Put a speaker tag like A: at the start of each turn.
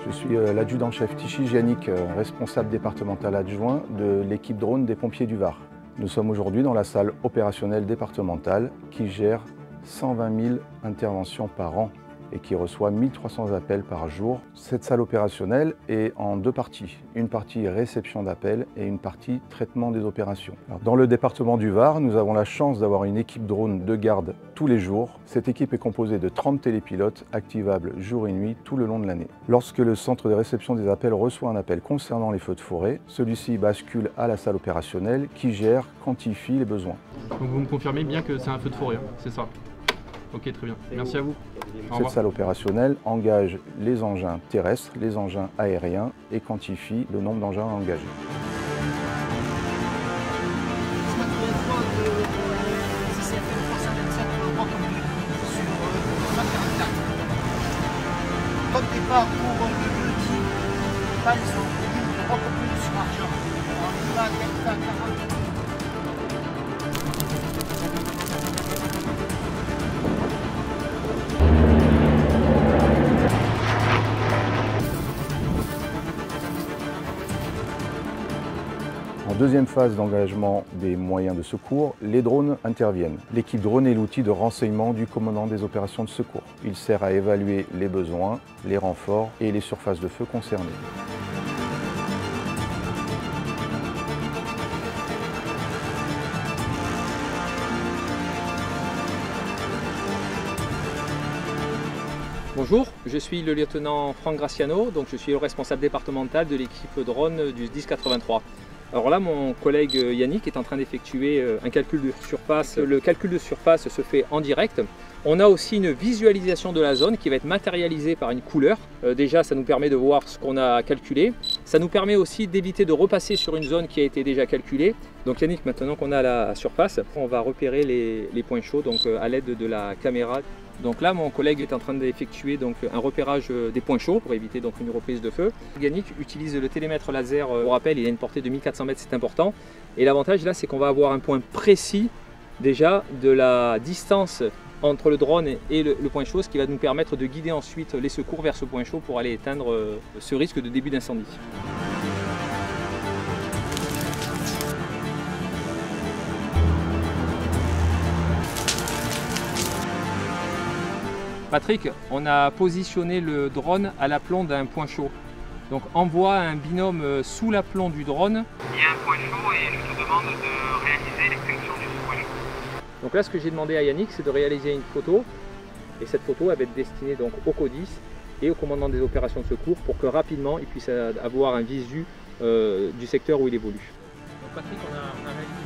A: Je suis l'adjudant-chef Tichy Yannick, responsable départemental adjoint de l'équipe drone des pompiers du Var. Nous sommes aujourd'hui dans la salle opérationnelle départementale qui gère 120 000 interventions par an et qui reçoit 1300 appels par jour. Cette salle opérationnelle est en deux parties. Une partie réception d'appels et une partie traitement des opérations. Alors, dans le département du Var, nous avons la chance d'avoir une équipe drone de garde tous les jours. Cette équipe est composée de 30 télépilotes activables jour et nuit tout le long de l'année. Lorsque le centre de réception des appels reçoit un appel concernant les feux de forêt, celui-ci bascule à la salle opérationnelle qui gère, quantifie les besoins.
B: Donc vous me confirmez bien que c'est un feu de forêt, hein, c'est ça? Ok, très bien. Merci à vous.
A: Cette salle opérationnelle engage les engins terrestres, les engins aériens et quantifie le nombre d'engins engagés.
C: Comme départ pour le jeudi, pas les autres, de recommencer sur Argent. On va à 40.
A: En deuxième phase d'engagement des moyens de secours, les drones interviennent. L'équipe drone est l'outil de renseignement du commandant des opérations de secours. Il sert à évaluer les besoins, les renforts et les surfaces de feu concernées.
B: Bonjour, je suis le lieutenant Franck Graciano, donc je suis le responsable départemental de l'équipe drone du 1083. Alors là, mon collègue Yannick est en train d'effectuer un calcul de surface. Le calcul de surface se fait en direct. On a aussi une visualisation de la zone qui va être matérialisée par une couleur. Déjà, ça nous permet de voir ce qu'on a calculé. Ça nous permet aussi d'éviter de repasser sur une zone qui a été déjà calculée. Donc Yannick, maintenant qu'on a la surface, on va repérer les points chauds donc, à l'aide de la caméra. Donc là, mon collègue est en train d'effectuer un repérage des points chauds pour éviter donc, une reprise de feu. Yannick utilise le télémètre laser. Pour rappel, il a une portée de 1400 mètres, c'est important. Et l'avantage là, c'est qu'on va avoir un point précis déjà de la distance entre le drone et le point chaud, ce qui va nous permettre de guider ensuite les secours vers ce point chaud pour aller éteindre ce risque de début d'incendie. Patrick, on a positionné le drone à l'aplomb d'un point chaud. Donc envoie un binôme sous l'aplomb du drone.
D: Il y a un point chaud et je te demande de réaliser l'extinction de ce point chaud.
B: Donc là, ce que j'ai demandé à Yannick, c'est de réaliser une photo. Et cette photo elle va être destinée donc au CODIS et au commandant des opérations de secours pour que rapidement il puisse avoir un visu du secteur où il évolue. Donc Patrick, on a réalisé